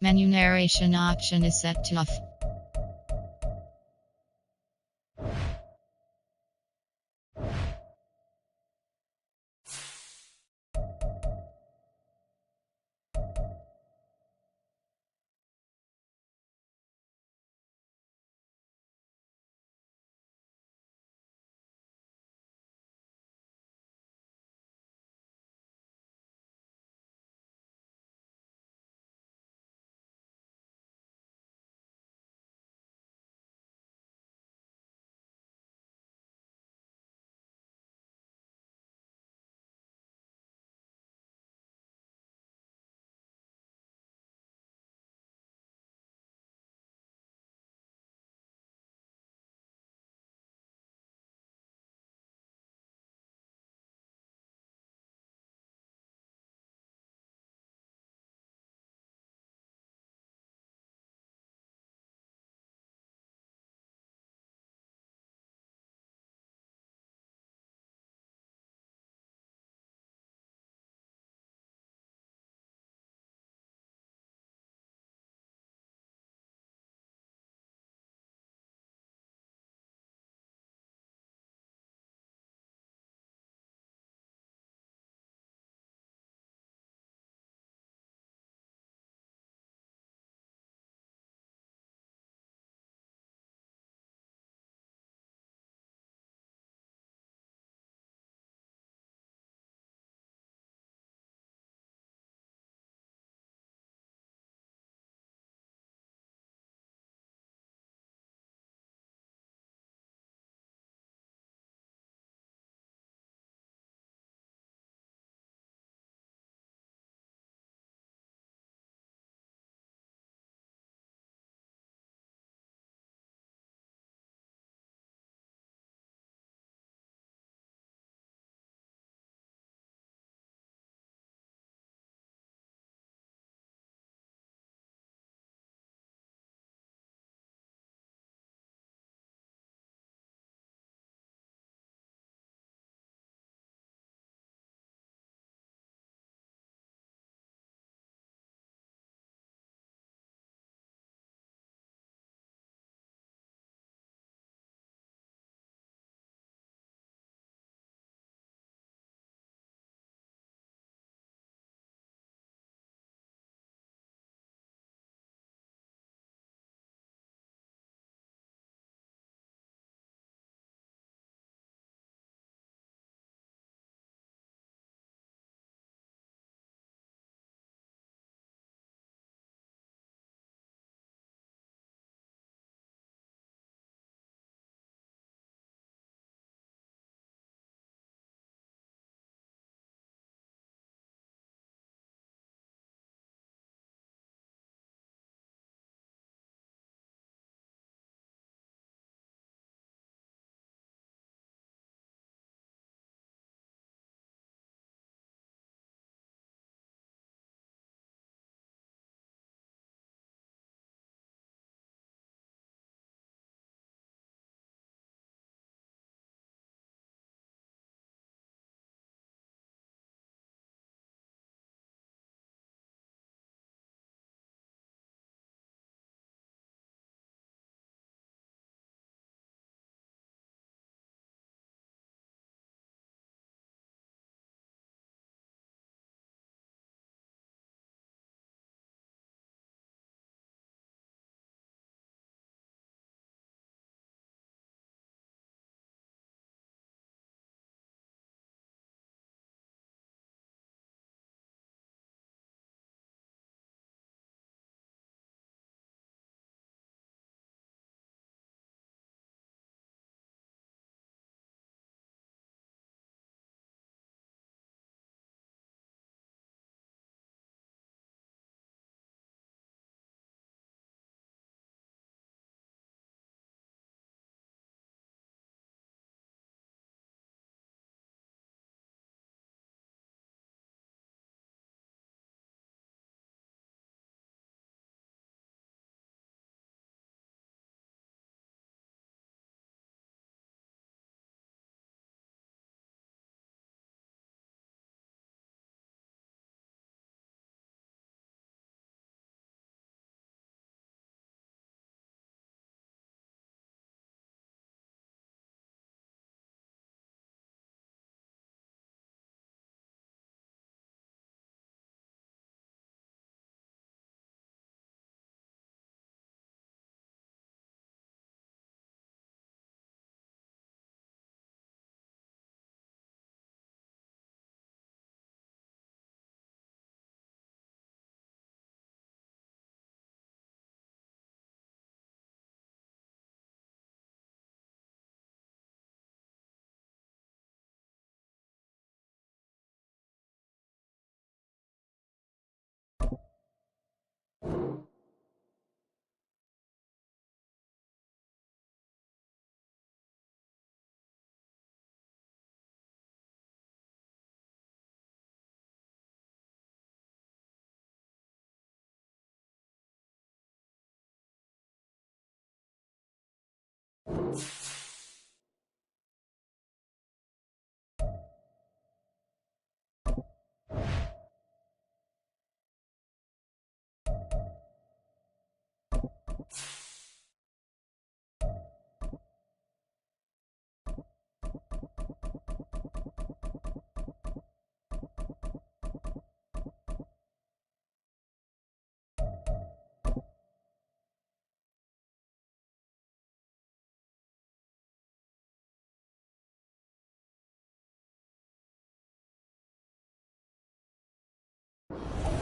Menu narration option is set to off.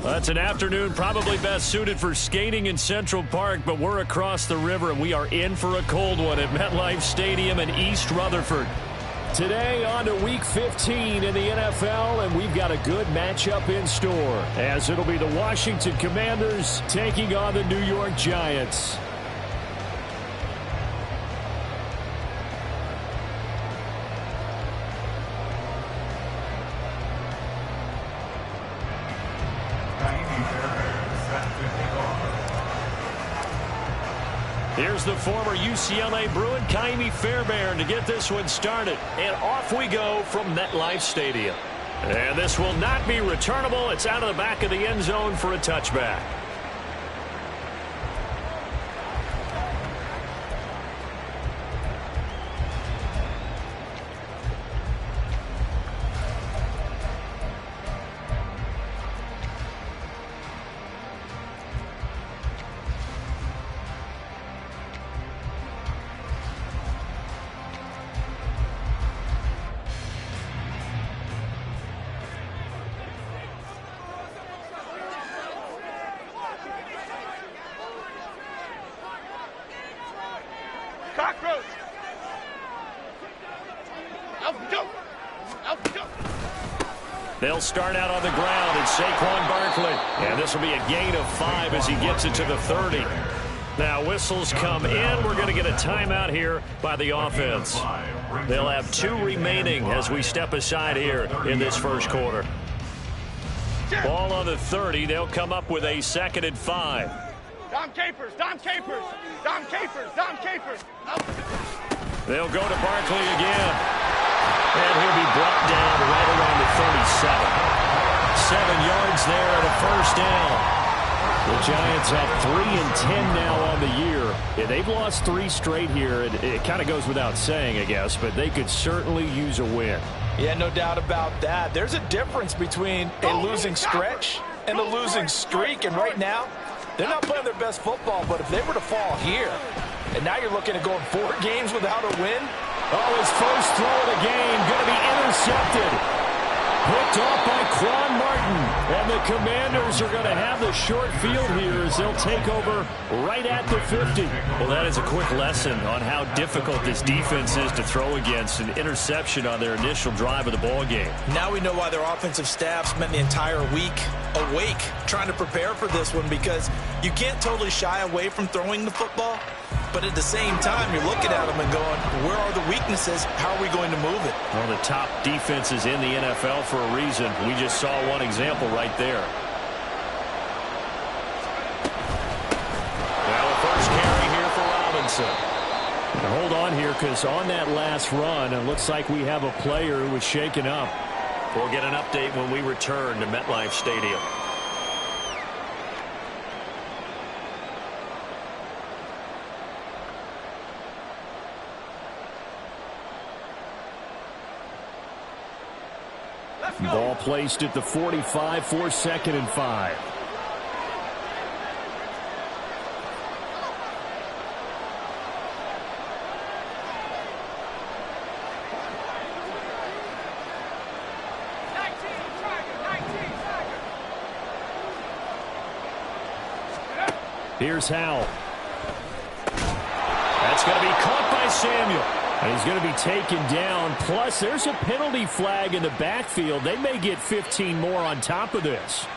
That's an afternoon probably best suited for skating in Central Park, but we're across the river, and we are in for a cold one at MetLife Stadium in East Rutherford. Today on to Week 15 in the NFL, and we've got a good matchup in store, as it'll be the Washington Commanders taking on the New York Giants. Here's the former UCLA Bruin, Ka'imi Fairbairn, to get this one started. And off we go from MetLife Stadium. And this will not be returnable. It's out of the back of the end zone for a touchback. Cockroach! They'll start out on the ground, and Saquon Barkley. And this will be a gain of 5 as he gets it to the 30. Now whistles come in. We're going to get a timeout here by the offense. They'll have 2 remaining as we step aside here in this first quarter. Ball on the 30. They'll come up with a 2nd and 5. Dom Capers, Dom Capers, Dom Capers, Dom Capers. They'll go to Barkley again. And he'll be brought down right around the 37. 7 yards there and a first down. The Giants have 3 and 10 now on the year. Yeah, they've lost 3 straight here. It kind of goes without saying, I guess, but they could certainly use a win. Yeah, no doubt about that. There's a difference between a losing stretch and a losing streak, and right now, they're not playing their best football, but if they were to fall here, and now you're looking at going 4 games without a win. Oh, his first throw of the game going to be intercepted. Picked off by Quan Martin. And the Commanders are going to have the short field here as they'll take over right at the 50. Well, that is a quick lesson on how difficult this defense is to throw against. An interception on their initial drive of the ball game. Now we know why their offensive staff spent the entire week awake trying to prepare for this one, because you can't totally shy away from throwing the football. But at the same time, you're looking at them and going, where are the weaknesses? How are we going to move it? One of the top defenses in the NFL for a reason. We just saw one example right there. Well, the first carry here for Robinson. Now hold on here, because on that last run, it looks like we have a player who was shaken up. We'll get an update when we return to MetLife Stadium. Ball placed at the 45 for 2nd and 5. Here's Howell. That's going to be caught by Samuel. And he's going to be taken down. Plus, there's a penalty flag in the backfield. They may get 15 more on top of this.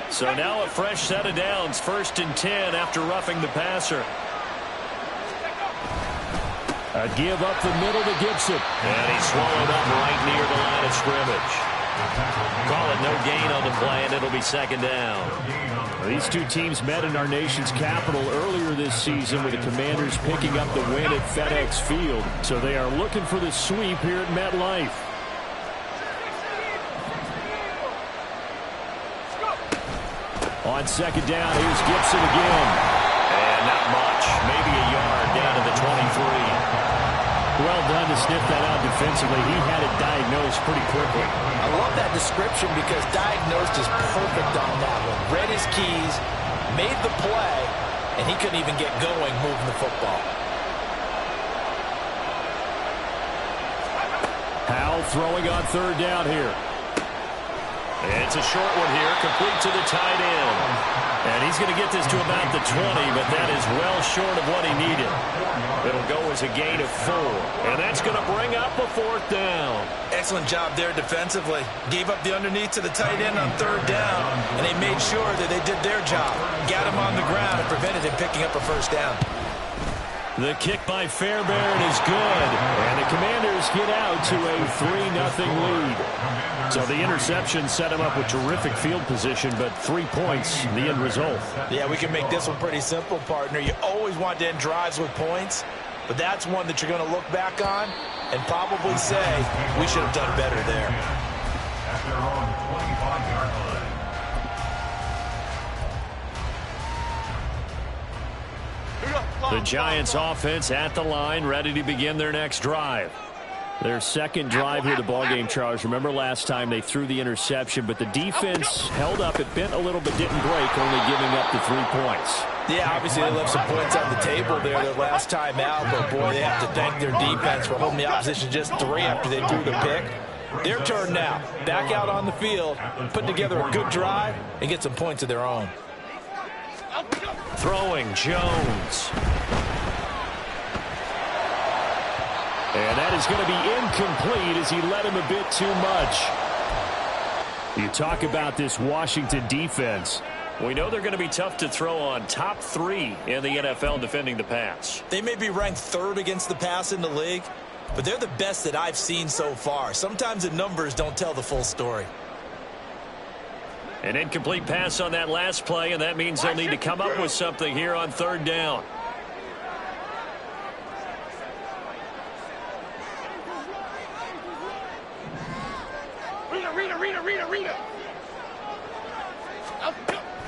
So now a fresh set of downs. 1st and 10 after roughing the passer. A give up the middle to Gibson. And he swallowed up right near the line of scrimmage. Call it no gain on the play, and it'll be 2nd down. These two teams met in our nation's capital earlier this season, with the Commanders picking up the win at FedEx Field. So they are looking for the sweep here at MetLife. On 2nd down, here's Gibson again. And not much. Maybe a yard down to the 23. Well done to sniff that out defensively. He had it diagnosed pretty quickly. I love that description, because diagnosed is perfect on that one. Read his keys, made the play, and he couldn't even get going moving the football. Howell throwing on third down here. It's a short one here, complete to the tight end. And he's going to get this to about the 20, but that is well short of what he needed. It'll go as a gain of 4, and that's going to bring up a 4th down. Excellent job there defensively. Gave up the underneath to the tight end on third down, and they made sure that they did their job. Got him on the ground and prevented him picking up a first down. The kick by Fairbairn is good, and the Commanders get out to a 3-0 lead. So the interception set him up with terrific field position, but 3 points, the end result. Yeah, we can make this one pretty simple, partner. You always want to end drives with points, but that's one that you're going to look back on and probably say, we should have done better there. At their own 25-yard line. The Giants offense at the line, ready to begin their next drive. Their second drive here, the ballgame, Charles. Remember last time they threw the interception, but the defense held up. It bent a little but didn't break, only giving up the 3 points. Yeah, obviously they left some points on the table there their last time out, but boy, they have to thank their defense for holding the opposition just 3 after they threw the pick. Their turn now. Back out on the field, put together a good drive, and get some points of their own. Throwing, Jones. And that is going to be incomplete as he led him a bit too much. You talk about this Washington defense. We know they're going to be tough to throw on, top 3 in the NFL defending the pass. They may be ranked 3rd against the pass in the league, but they're the best that I've seen so far. Sometimes the numbers don't tell the full story. An incomplete pass on that last play, and that means they'll need to come up with something here on third down. Rita.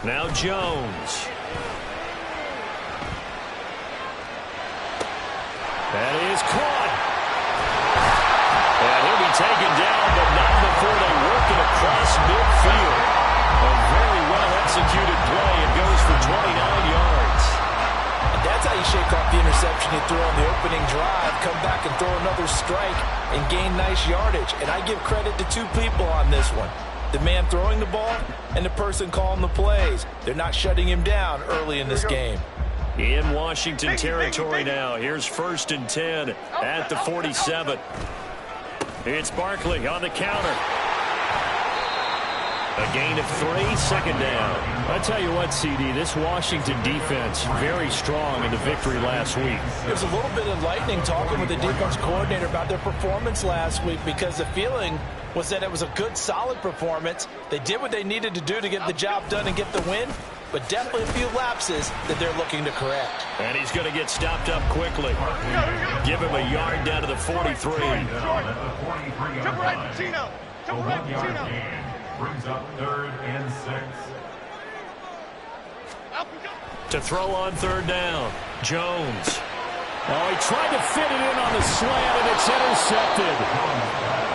Now Jones. That is caught. And he'll be taken down, but not before they work it across midfield. A very well-executed play. It goes for 29 yards. And that's how you shake off the interception you threw on the opening drive, come back and throw another strike and gain nice yardage. And I give credit to 2 people on this one. The man throwing the ball and the person calling the plays. They're not shutting him down early in this game. In Washington territory now. Here's 1st and 10 at the 47. It's Barkley on the counter. A gain of 3, 2nd down. I tell you what, CD, this Washington defense, very strong in the victory last week. It was a little bit enlightening talking with the defense coordinator about their performance last week, because the feeling was that it was a good, solid performance. They did what they needed to do to get the job done and get the win, but definitely a few lapses that they're looking to correct. And he's going to get stopped up quickly. Give him a yard down to the 43. Jump right, Pacino. Jump right, Pacino. Brings up 3rd and 6. To throw on third down, Jones. Oh, he tried to fit it in on the slant, and it's intercepted.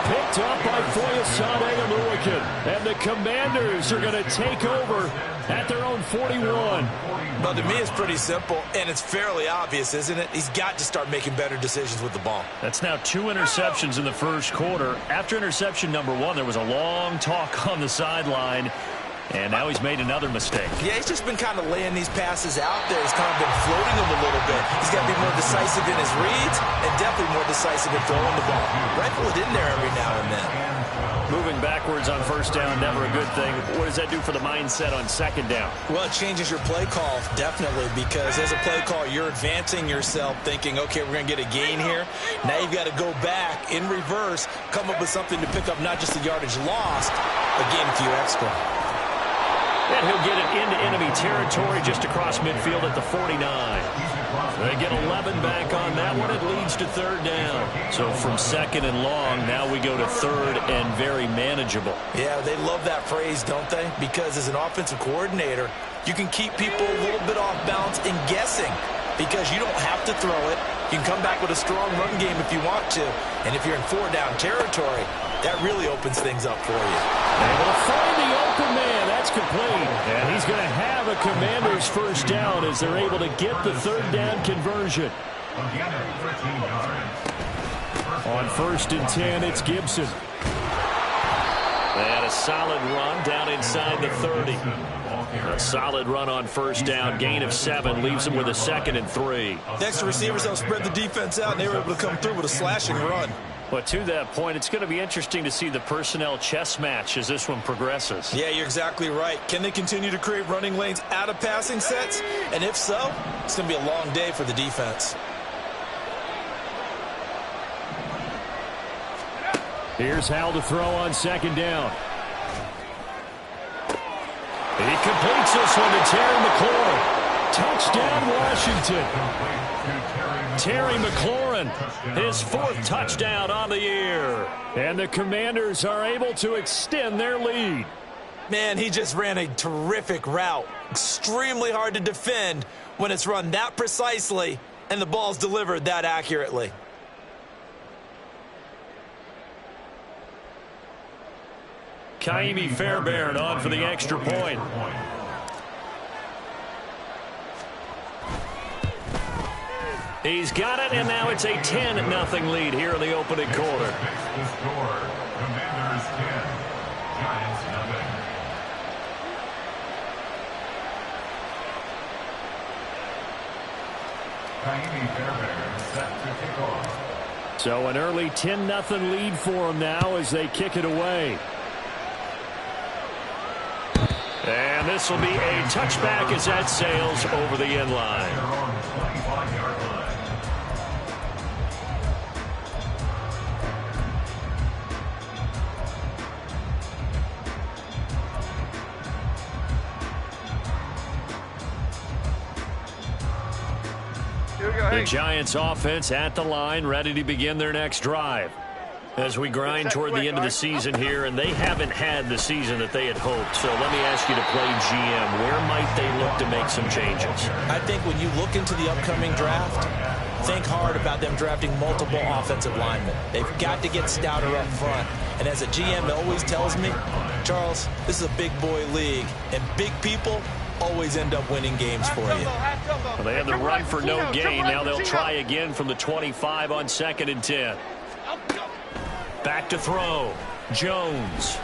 Picked up by Wsh. And the Commanders are going to take over at their own 41. Well, to me, it's pretty simple, and it's fairly obvious, isn't it? He's got to start making better decisions with the ball. That's now 2 interceptions in the first quarter. After interception number 1, there was a long talk on the sideline. And now he's made another mistake. Yeah, he's just been kind of laying these passes out there. He's kind of been floating them a little bit. He's got to be more decisive in his reads and definitely more decisive in throwing the ball. Rifle it in there every now and then. Moving backwards on first down, never a good thing. What does that do for the mindset on second down? Well, it changes your play call, definitely, because as a play call, you're advancing yourself thinking, okay, we're going to get a gain here. Now you've got to go back in reverse, come up with something to pick up not just the yardage lost, but gain a few extra. And he'll get it into enemy territory just across midfield at the 49. They get 11 back on that one. It leads to third down. So from 2nd and long, now we go to 3rd and very manageable. Yeah, they love that phrase, don't they? Because as an offensive coordinator, you can keep people a little bit off balance and guessing, because you don't have to throw it. You can come back with a strong run game if you want to. And if you're in 4-down territory, that really opens things up for you. Able to find the open man. That's complete. And he's going to have a Commanders first down as they're able to get the third down conversion. On 1st and 10, it's Gibson. They had a solid run down inside the 30. A solid run on 1st down. Gain of 7 leaves them with a 2nd and 3. Next, the receivers helped spread the defense out, and they were able to come through with a slashing run. But to that point, it's going to be interesting to see the personnel chess match as this one progresses. Yeah, you're exactly right. Can they continue to create running lanes out of passing sets? And if so, it's going to be a long day for the defense. Here's Hal to throw on 2nd down. He completes this one to Terry McLaurin. Touchdown, Washington. Terry McLaurin, his 4th touchdown on the year. And the Commanders are able to extend their lead. Man, he just ran a terrific route. Extremely hard to defend when it's run that precisely and the ball's delivered that accurately. Kaimi Fairbairn on for the extra point. He's got it, and now it's a 10-0 lead here in the opening quarter. Commanders 10, Giants 0. Kaimi Fairbairn set to kick off. So an early 10-0 lead for them now as they kick it away. And this will be a touchback as that sails over the end line. The Giants offense at the line, ready to begin their next drive. As we grind toward the end of the season here, and they haven't had the season that they had hoped. So let me ask you to play GM. Where might they look to make some changes? I think when you look into the upcoming draft, think hard about them drafting multiple offensive linemen. They've got to get stouter up front. And as a GM always tells me, Charles, this is a big boy league, and big people always end up winning games for you. Well, they had the run for no gain. Now they'll try again from the 25 on 2nd and 10. Back to throw. Jones.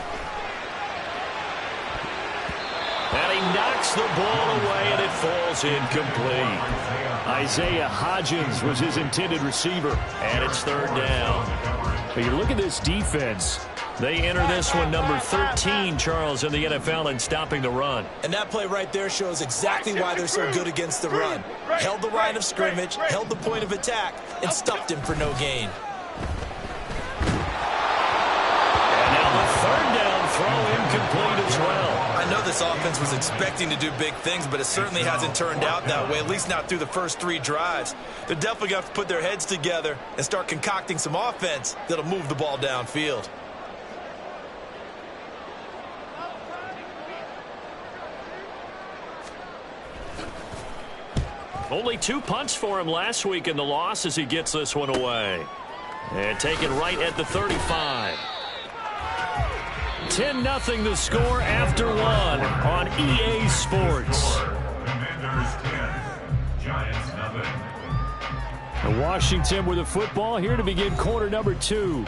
And he knocks the ball away, and it falls incomplete. Isaiah Hodgins was his intended receiver, and it's 3rd down. But you look at this defense. They enter this one number 13, Charles, in the NFL in stopping the run. And that play right there shows exactly why they're so good against the run. Held the line of scrimmage, held the point of attack, and stuffed him for no gain. And now the 3rd down throw incomplete as well. I know this offense was expecting to do big things, but it certainly hasn't turned out that way, at least not through the first 3 drives. They're definitely going to have to put their heads together and start concocting some offense that'll move the ball downfield. Only 2 punts for him last week in the loss as he gets this one away. And taken right at the 35. 10-0 the score after 1 on EA Sports. Commanders 10, Giants 0. Washington with the football here to begin quarter number 2.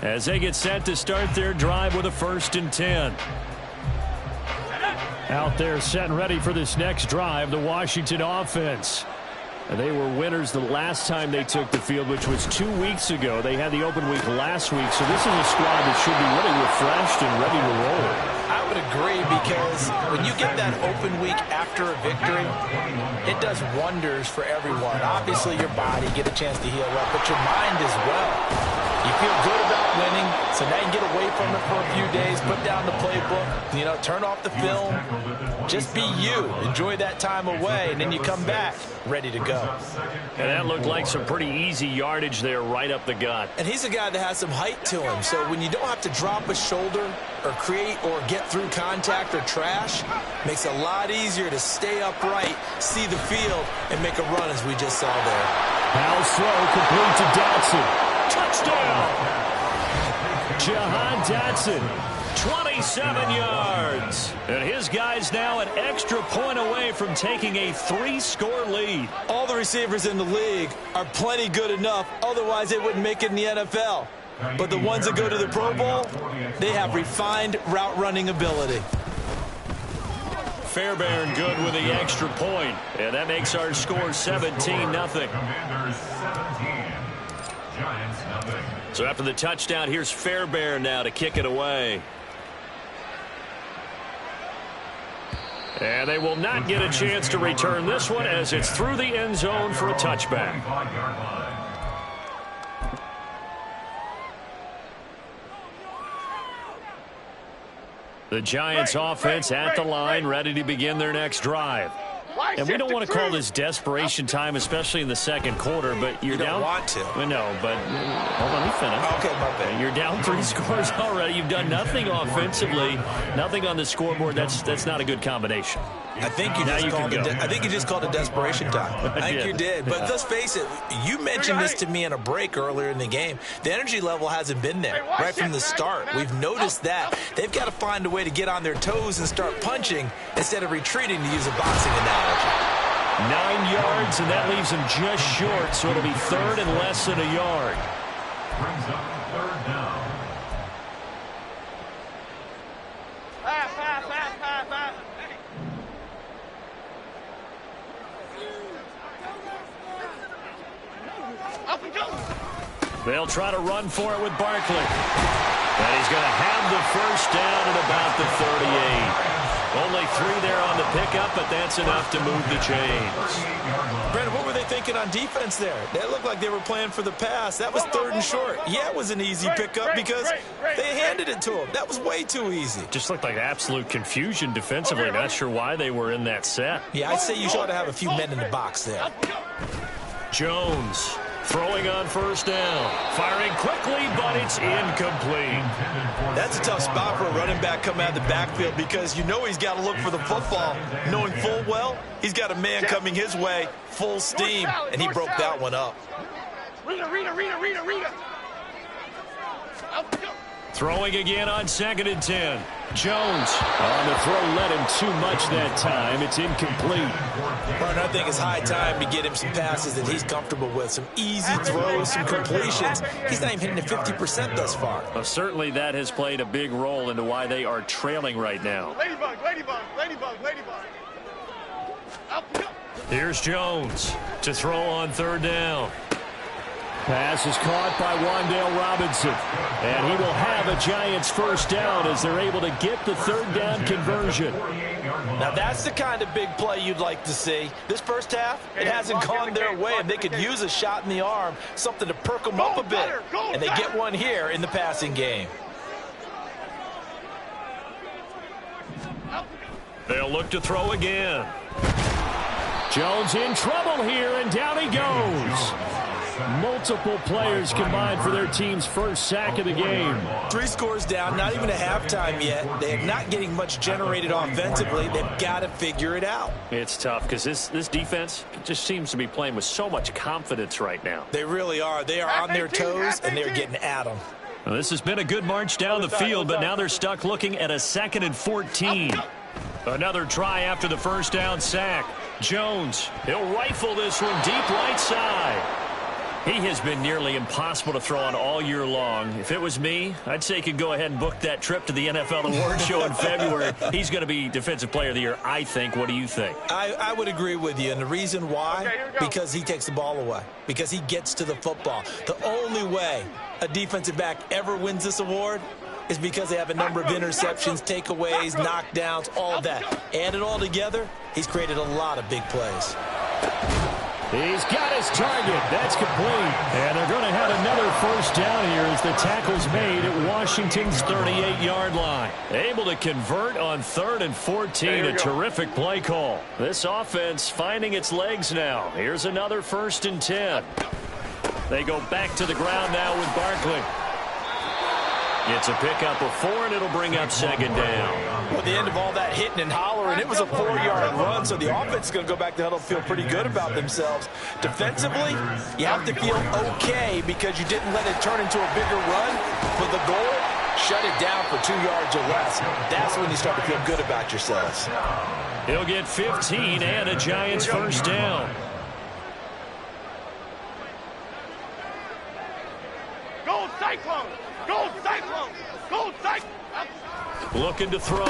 As they get set to start their drive with a 1st and 10. Out there set and ready for this next drive, the Washington offense. And they were winners the last time they took the field, which was 2 weeks ago. They had the open week last week, so this is a squad that should be really refreshed and ready to roll. I would agree, because when you get that open week after a victory, it does wonders for everyone. Obviously, your body get a chance to heal up, but your mind as well. You feel good about winning, so now you can get away from it for a few days, put down the playbook, turn off the film, just be you. Enjoy that time away, and then you come back ready to go. And that looked like some pretty easy yardage there right up the gut. And he's a guy that has some height to him, so when you don't have to drop a shoulder or create or get through contact or trash, makes it a lot easier to stay upright, see the field, and make a run as we just saw there. Howell's throw complete to Dotson. Touchdown! Jahan Dotson 27 yards. And his guy's now an extra point away from taking a 3-score lead. All the receivers in the league are plenty good enough. Otherwise, they wouldn't make it in the NFL. But the ones that go to the Pro Bowl, they have refined route running ability. Fairbairn good with the extra point. And that makes our score 17-0. Commanders 17. Giants nothing. So after the touchdown, here's Fairbairn now to kick it away. And they will not get a chance to return this one as it's through the end zone for a touchback. 25-yard line. The Giants offense at the line, ready to begin their next drive. And we don't want to call this desperation time, especially in the second quarter, but you're You don't down. want to. No, but hold on, let me finish. Okay, my bad. You're down 3 scores already. You've done nothing offensively, nothing on the scoreboard. That's not a good combination. I think you Now just you called can it. go. I think you just called it desperation time. I think Yeah. you did. But let's face it. You mentioned this to me in a break earlier in the game. The energy level hasn't been there right from the start. We've noticed that they've got to find a way to get on their toes and start punching instead of retreating, to use a boxing analogy. 9 yards, and that leaves him just short, so it'll be third and less than a yard. Brings up third down. Pass. Up and go. They'll try to run for it with Barkley. And he's going to have the first down at about the 38. Only 3 there on the pickup, but that's enough to move the chains. Brandon, what were they thinking on defense there? They looked like they were playing for the pass. That was third and short. Yeah, it was an easy pickup because they handed it to him. That was way too easy. Just looked like absolute confusion defensively. Not sure why they were in that set. Yeah, I'd say you ought to have a few men in the box there. Jones throwing on first down. Firing quickly, but it's incomplete. That's a tough spot for a running back coming out of the backfield because you know he's got to look for the football, knowing full well he's got a man coming his way full steam, and he broke that one up. Rita. Up and go. Throwing again on 2nd and 10. Jones on the throw, led him too much that time. It's incomplete. Well, I think it's high time to get him some passes that he's comfortable with, some easy throws, some completions. He's not even hitting the 50% thus far. Well, certainly that has played a big role into why they are trailing right now. Ladybug. Up and go. Here's Jones to throw on 3rd down. Pass is caught by Wan'Dale Robinson. And he will have a Giants first down as they're able to get the 3rd down conversion. Now, that's the kind of big play you'd like to see. This first half, it hasn't gone their way, and they could use a shot in the arm, something to perk them up a bit. And they get one here in the passing game. They'll look to throw again. Jones in trouble here, and down he goes. Multiple players combined for their team's first sack of the game. 3 scores down, not even a halftime yet. They are not getting much generated offensively. They've got to figure it out. It's tough because this defense just seems to be playing with so much confidence right now. They really are. They are on their toes, and they're getting at them. Well, this has been a good march down the field, but now they're stuck looking at a 2nd and 14. Another try after the first down sack. Jones, he'll rifle this one deep right side. He has been nearly impossible to throw on all year long. If it was me, I'd say he could go ahead and book that trip to the NFL Awards show in February. He's going to be Defensive Player of the Year, I think. What do you think? I would agree with you, and the reason why, because he takes the ball away, because he gets to the football. The only way a defensive back ever wins this award is because they have a number of interceptions, takeaways, knockdowns, all of that. Add it all together, he's created a lot of big plays. He's got his target. That's complete. And they're going to have another first down here as the tackle's made at Washington's 38-yard line. Able to convert on 3rd and 14. A terrific play call. This offense finding its legs now. Here's another 1st and 10. They go back to the ground now with Barkley. It's a pickup of 4, and it'll bring up 2nd down. Well, at the end of all that hitting and hollering, it was a 4-yard run, so the offense is going to go back to the huddle, feel pretty good about themselves. Defensively, you have to feel okay because you didn't let it turn into a bigger run, but the goal shut it down for 2 yards or less. That's when you start to feel good about yourselves. He'll get 15 and a Giants first down. Gold Cyclone! Gold Cyclone! Gold Cyclone! Looking to throw.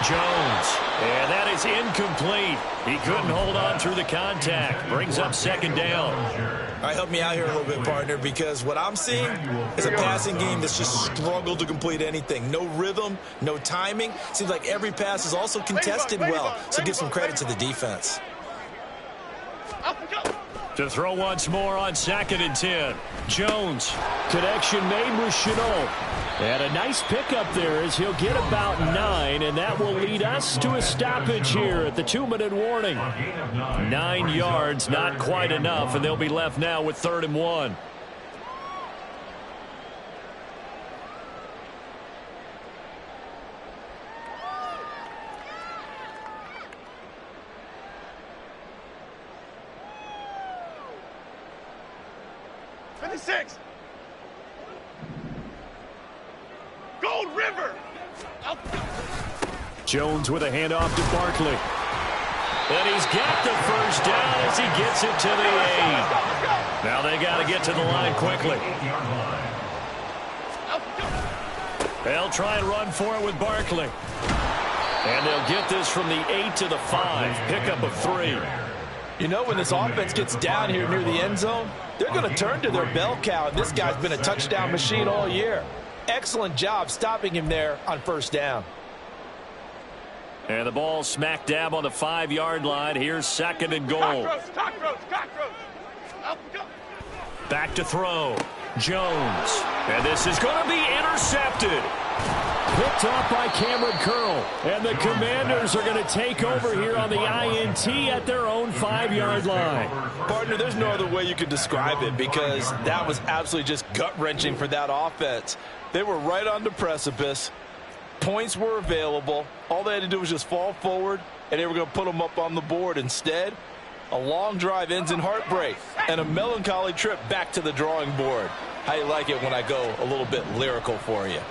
Jones. And that is incomplete. He couldn't hold on through the contact. Brings up second down. All right, help me out here a little bit, partner, because what I'm seeing is a passing game that's just struggled to complete anything. No rhythm, no timing. Seems like every pass is also contested well, so give some credit to the defense. To throw once more on 2nd and 10. Jones. Connection made with Chenault. And a nice pickup there as he'll get about 9, and that will lead us to a stoppage here at the 2-minute warning. 9 yards, not quite enough, and they'll be left now with 3rd and 1. Six. Gold River. Jones with a handoff to Barkley. And he's got the first down as he gets it to the 8. Now they got to get to the line quickly. They'll try and run for it with Barkley. And they'll get this from the 8 to the 5. Pickup of 3. You know, when this offense gets down here near the end zone, they're going to turn to their bell cow, and this guy's been a touchdown machine all year. Excellent job stopping him there on first down. And the ball smack dab on the 5-yard line. Here's 2nd and goal. Back to throw. Jones. And this is going to be intercepted. Picked off by Cameron Curl. And the Commanders are going to take over here on the INT at their own 5-yard line. Partner, there's no other way you could describe it because that was absolutely just gut-wrenching for that offense. They were right on the precipice. Points were available. All they had to do was just fall forward, and they were going to put them up on the board. Instead, a long drive ends in heartbreak and a melancholy trip back to the drawing board. How you like it when I go a little bit lyrical for you?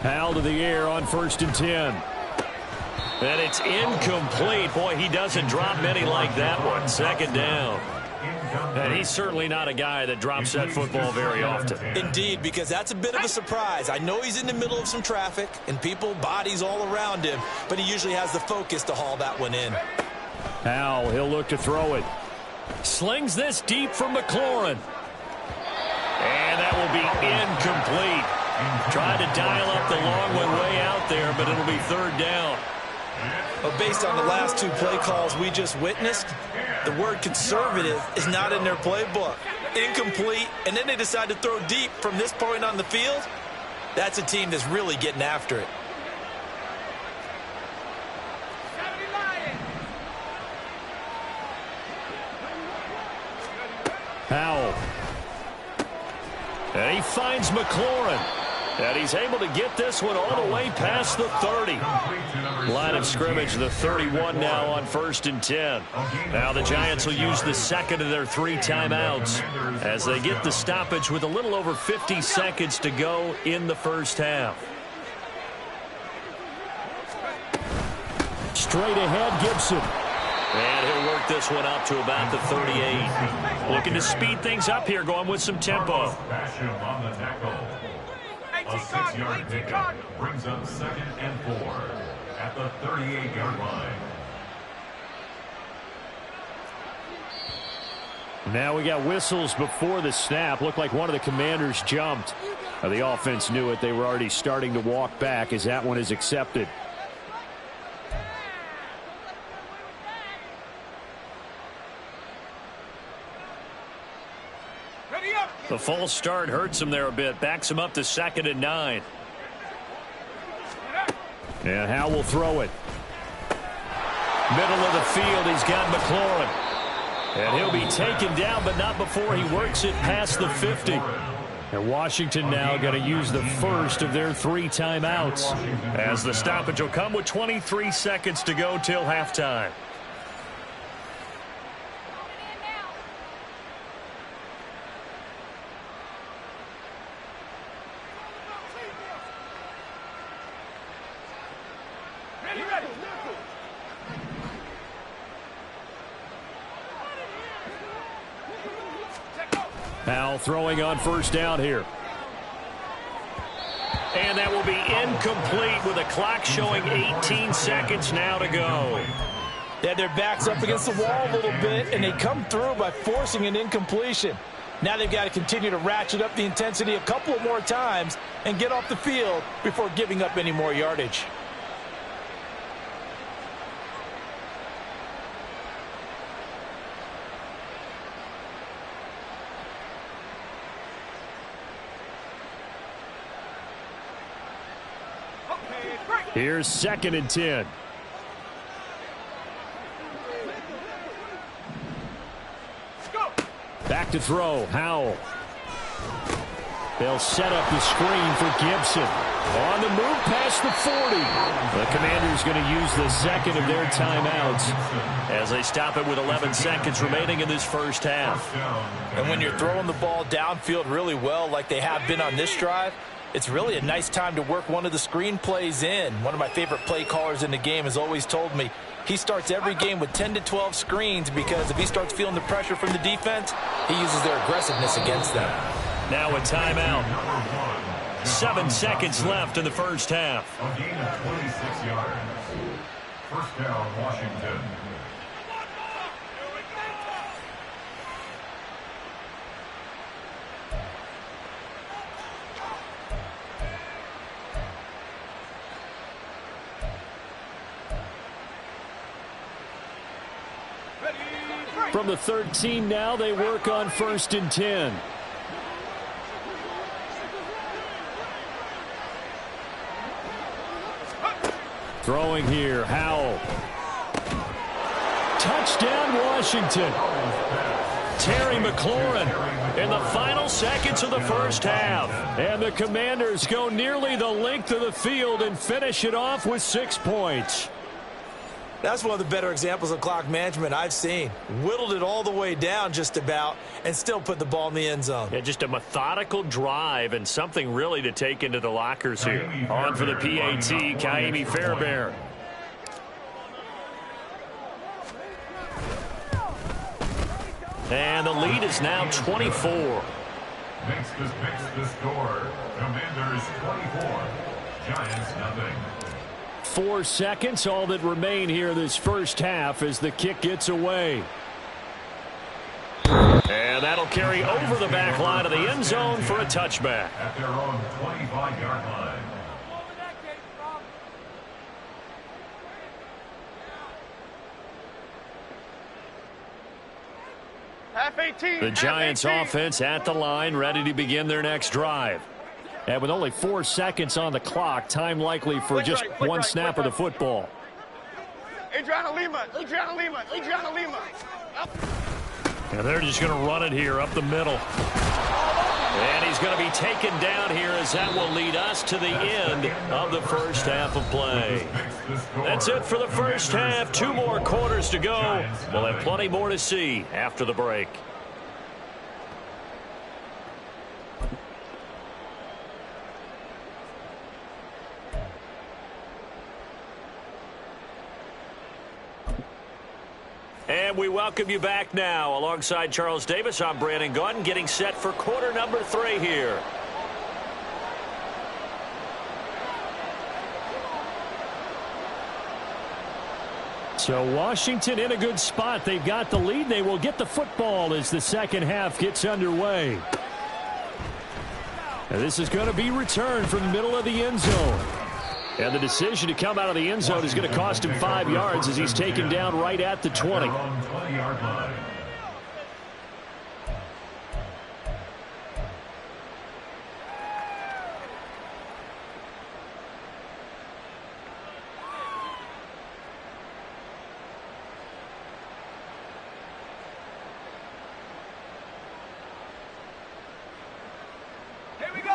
Hal to the air on 1st and 10. And it's incomplete. Boy, he doesn't drop many like that one. 2nd down. And he's certainly not a guy that drops that football very often. Indeed, because that's a bit of a surprise. I know he's in the middle of some traffic and people, bodies all around him, but he usually has the focus to haul that one in. Hal, he'll look to throw it. Slings this deep from McLaurin. And that will be incomplete. Tried to dial up the long one way out there, but it'll be 3rd down. But based on the last 2 play calls we just witnessed, the word conservative is not in their playbook. Incomplete, and then they decide to throw deep from this point on the field. That's a team that's really getting after it. Howell. And he finds McLaurin. And he's able to get this one all the way past the 30. Line of scrimmage, the 31 now on 1st and 10. Now the Giants will use the 2nd of their 3 timeouts as they get the stoppage with a little over 50 seconds to go in the first half. Straight ahead, Gibson. And he'll work this one up to about the 38. Looking to speed things up here, going with some tempo. A 6-yard pickup brings up 2nd and 4 at the 38-yard line. Now we got whistles before the snap. Looked like one of the Commanders jumped. The offense knew it. They were already starting to walk back as that one is accepted. The false start hurts him there a bit. Backs him up to 2nd and 9. And Howell will throw it. Middle of the field, he's got McLaurin. And he'll be taken down, but not before he works it past the 50. And Washington now going to use the first of their 3 timeouts, as the stoppage will come with 23 seconds to go till halftime. Powell throwing on first down here. And that will be incomplete with the clock showing 18 seconds now to go. They had their backs up against the wall a little bit, and they come through by forcing an incompletion. Now they've got to continue to ratchet up the intensity a couple of more times and get off the field before giving up any more yardage. Here's 2nd and 10. Back to throw, Howell. They'll set up the screen for Gibson. On the move past the 40. The Commanders going to use the second of their timeouts as they stop it with 11 seconds remaining in this first half. And when you're throwing the ball downfield really well like they have been on this drive, it's really a nice time to work one of the screen plays in. One of my favorite play callers in the game has always told me he starts every game with 10 to 12 screens because if he starts feeling the pressure from the defense, he uses their aggressiveness against them. Now a timeout. 7 seconds left in the first half. A gain of 26 yards. First down, Washington. From the 13 now, they work on 1st and 10. Throwing here, Howell. Touchdown, Washington. Terry McLaurin in the final seconds of the first half. And the Commanders go nearly the length of the field and finish it off with 6 points. That's one of the better examples of clock management I've seen. Whittled it all the way down just about and still put the ball in the end zone. Yeah, just a methodical drive and something really to take into the lockers here. On for the PAT, Kaimi Fairbairn. And the lead is now 24. Makes the score. Commanders 24. Giants nothing. 4 seconds, all that remain here this first half as the kick gets away. And that'll carry over the back line of the end zone for a touchback. At their own 25-yard line. Half 18. The Giants offense at the line, ready to begin their next drive. And with only 4 seconds on the clock, time likely for just one snap of the football. Adriana Lima. And they're just going to run it here up the middle. And he's going to be taken down here as that will lead us to the end of the first half of play. That's it for the first half. 2 more quarters to go. We'll have plenty more to see after the break. And we welcome you back now. Alongside Charles Davis, I'm Brandon Gunn, getting set for quarter number 3 here. So Washington in a good spot. They've got the lead. They will get the football as the second half gets underway. And this is going to be returned from the middle of the end zone. And the decision to come out of the end zone is going to cost him 5 yards as he's taken down right at the 20.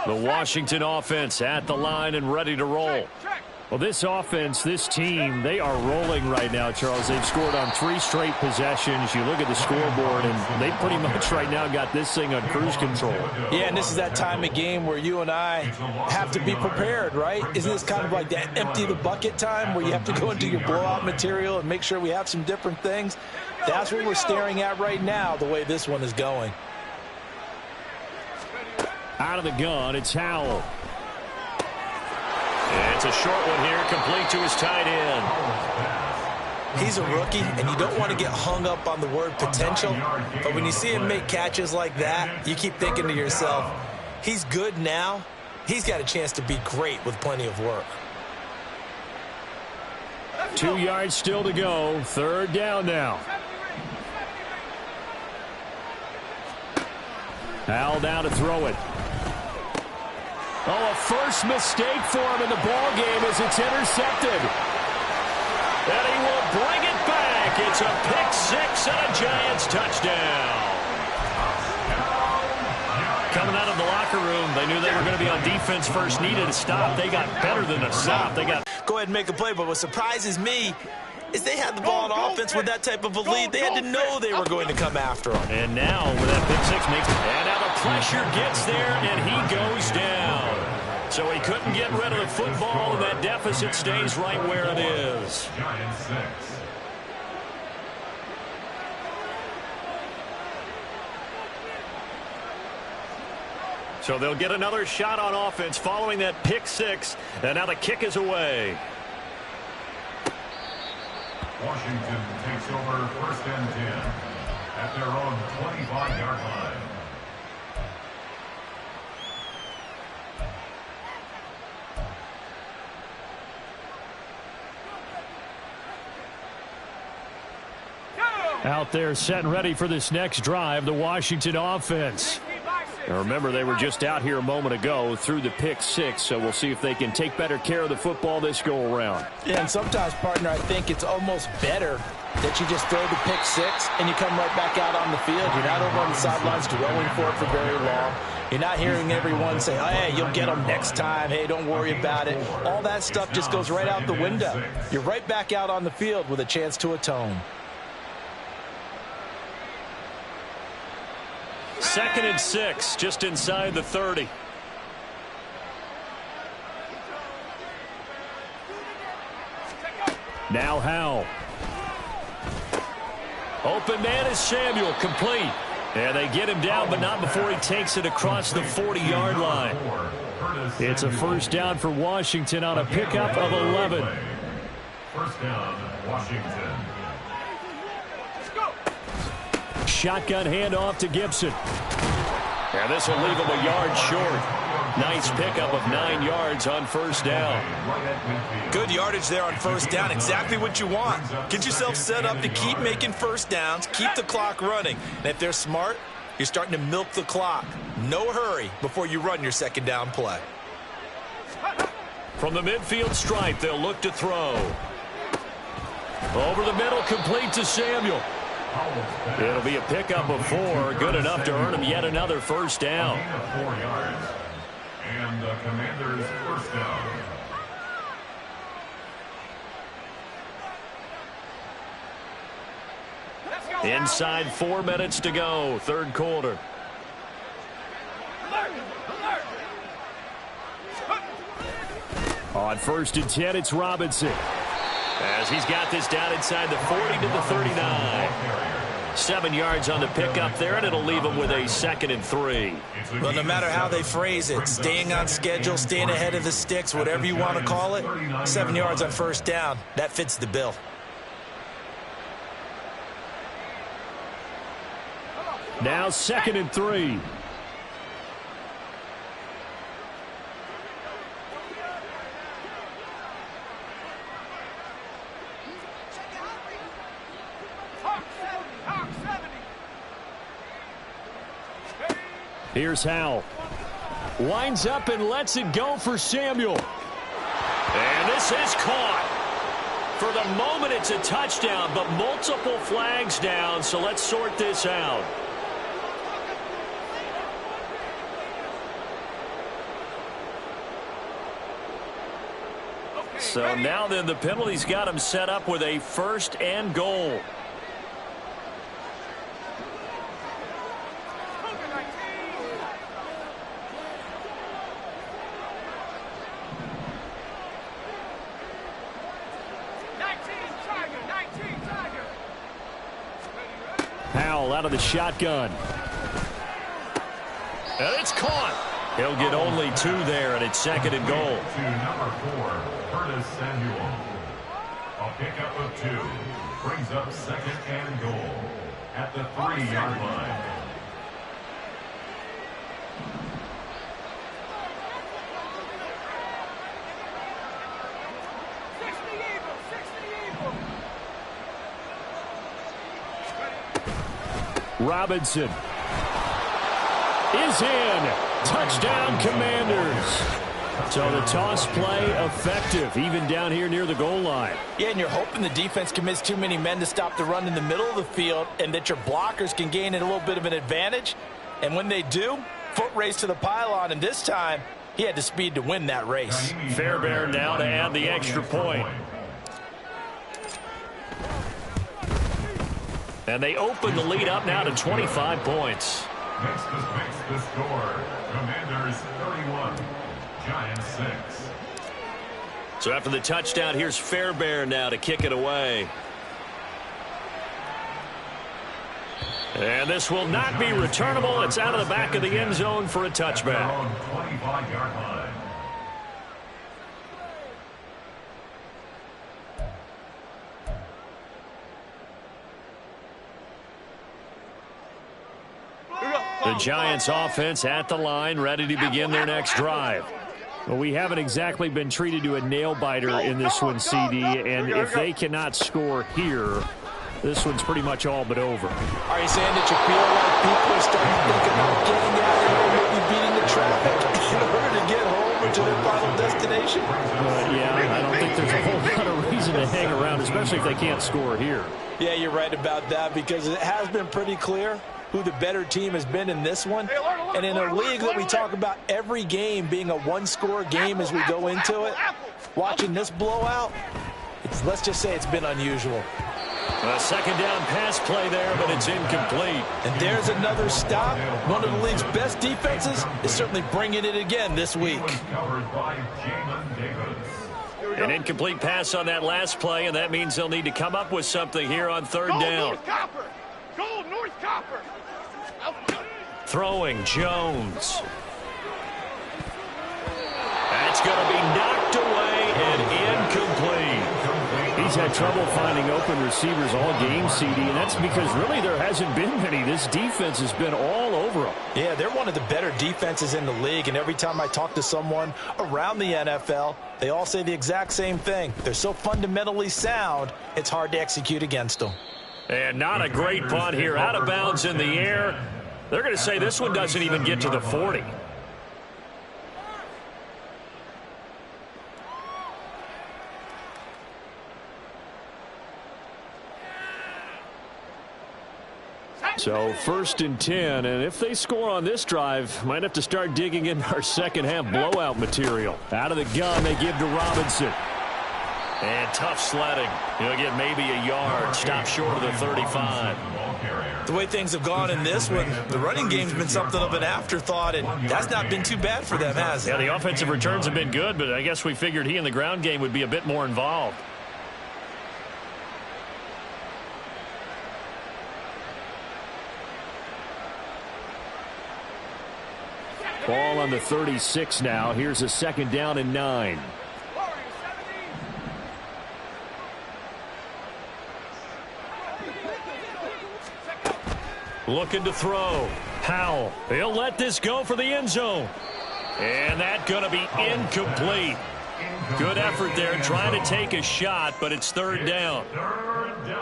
The Washington offense at the line and ready to roll. Well, this offense, this team, they are rolling right now, Charles. They've scored on 3 straight possessions. You look at the scoreboard, and they pretty much right now got this thing on cruise control. Yeah, and this is that time of game where you and I have to be prepared, right? Isn't this kind of like that empty the bucket time where you have to go into your blowout material and make sure we have some different things? That's what we're staring at right now, the way this one is going. Out of the gun, it's Howell. And it's a short one here, complete to his tight end. He's a rookie, and you don't want to get hung up on the word potential, but when you see him make catches like that, you keep thinking to yourself, he's good now. He's got a chance to be great with plenty of work. 2 yards still to go. 3rd down now. Howell down to throw it. Oh, a first mistake for him in the ball game as it's intercepted. And he will bring it back. It's a pick-6 and a Giants touchdown. Coming out of the locker room, they knew they were going to be on defense first, needed a stop. They got better than a stop. They got. Go ahead and make a play, but what surprises me is they had the ball on offense with that type of a lead. They had to know they were going to come after him. And now with that pick-6 makes, and now the pressure gets there, and he goes down. So he couldn't get rid of the football, and that deficit stays right where it is. Giants 6. So they'll get another shot on offense following that pick-6, and now the kick is away. Washington takes over 1st and 10 at their own 25-yard line. Out there set and ready for this next drive, the Washington offense. Now remember, they were just out here a moment ago through the pick-6, so we'll see if they can take better care of the football this go-around. Yeah, and sometimes, partner, I think it's almost better that you just throw the pick-6 and you come right back out on the field. You're not over on the sidelines dwelling for it for very long. You're not hearing everyone say, oh, hey, you'll get them next time. Hey, don't worry about it. All that stuff just goes right out the window. You're right back out on the field with a chance to atone. 2nd and 6, just inside the 30. Now Howell. Open man is Samuel, complete. And they get him down, but not before he takes it across the 40-yard line. It's a 1st down for Washington on a pickup of 11. 1st down, Washington. Shotgun handoff to Gibson. And this will leave him a yard short. Nice pickup of 9 yards on 1st down. Good yardage there on 1st down. Exactly what you want. Get yourself set up to keep making 1st downs, keep the clock running. And if they're smart, you're starting to milk the clock. No hurry before you run your 2nd down play. From the midfield stripe, they'll look to throw. Over the middle, complete to Samuel. It'll be a pickup of 4, good enough to earn him yet another 1st down. 4 yards. And the Commanders' 1st down. Inside 4 minutes to go, 3rd quarter. On 1st and 10, it's Robinson. As he's got this down inside the 40 to the 39. 7 yards on the pickup there, and it'll leave him with a 2nd and 3. Well, no matter how they phrase it, staying on schedule, staying ahead of the sticks, whatever you want to call it, 7 yards on 1st down, that fits the bill. Now 2nd and 3. Here's Howell. Winds up and lets it go for Samuel. And this is caught. For the moment, it's a touchdown, but multiple flags down, so let's sort this out. So now then the penalty's got him set up with a 1st and goal. Howell out of the shotgun. And it's caught. He'll get only 2 there, and it's 2nd and goal. To number 4, Curtis Samuel. A pickup of 2 brings up 2nd and goal at the 3-yard line. Robinson is in. Touchdown, Commanders. So the toss play effective, even down here near the goal line. Yeah, and you're hoping the defense commits too many men to stop the run in the middle of the field and that your blockers can gain a little bit of an advantage. And when they do, foot race to the pylon, and this time he had the speed to win that race. Fairbairn now to add the extra point. And they open the lead up now to 25 points. Makes the score. Commanders 31, Giants 6. So after the touchdown, here's Fairbairn now to kick it away. And this will not be returnable. It's out of the back of the end zone for a touchback. 25-yard line. The Giants offense at the line, ready to begin their next drive. Well, we haven't exactly been treated to a nail-biter in this one, CD, and if they cannot score here, this one's pretty much all but over. Are you saying that you feel like people are starting to think about getting out of here and maybe beating the traffic in order to get home or to their final destination? Yeah, I don't think there's a whole lot of reason to hang around, especially if they can't score here. Yeah, you're right about that, because it has been pretty clear who the better team has been in this one. And in a league that we talk about every game being a one-score game as we go into it, watching this blowout, let's just say it's been unusual. A second down pass play there, but it's incomplete. And there's another stop. One of the league's best defenses is certainly bringing it again this week. An incomplete pass on that last play, and that means they'll need to come up with something here on 3rd down. Go North Copper. Throwing Jones. That's going to be knocked away and incomplete. He's had trouble finding open receivers all game, CD, and that's because really there hasn't been many. This defense has been all over them. Yeah, they're one of the better defenses in the league, and every time I talk to someone around the NFL, they all say the exact same thing. They're so fundamentally sound, it's hard to execute against them. And not a great punt here, out of bounds in the air. They're going to say this one doesn't even get to the 40. So 1st and 10, and if they score on this drive, might have to start digging in our second half blowout material. Out of the gun, they give to Robinson. And tough sledding. He'll get maybe a yard. Stop short of the 35. The way things have gone in this one, the running game's been something of an afterthought, and that's not been too bad for them, has it? Yeah, the offensive returns have been good, but I guess we figured he in the ground game would be a bit more involved. Ball on the 36 now. Here's a 2nd down and 9. Looking to throw. Howell. He'll let this go for the end zone. And that's going to be incomplete. Good effort there trying to take a shot, but it's 3rd down.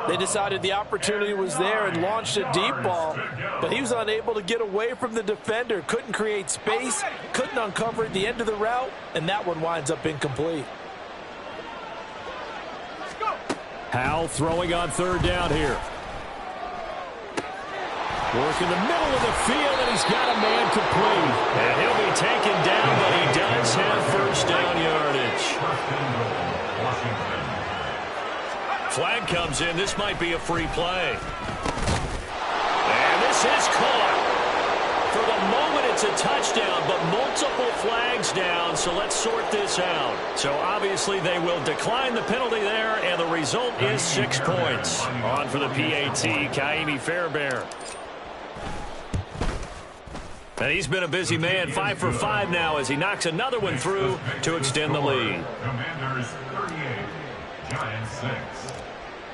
They decided the opportunity was there and launched a deep ball, but he was unable to get away from the defender, couldn't create space, couldn't uncover at the end of the route, and that one winds up incomplete. Howell throwing on 3rd down here. Work in the middle of the field, and he's got a man complete. And he'll be taken down, but he does have 1st down yardage. Washington. Flag comes in. This might be a free play. And this is caught. For the moment, it's a touchdown, but multiple flags down, so let's sort this out. So obviously they will decline the penalty there, and the result is 6 points. On for the PAT, Kaimi Fairbairn. And he's been a busy man, 5 for 5 now as he knocks another one through to extend the lead. Commanders 38, Giants 6.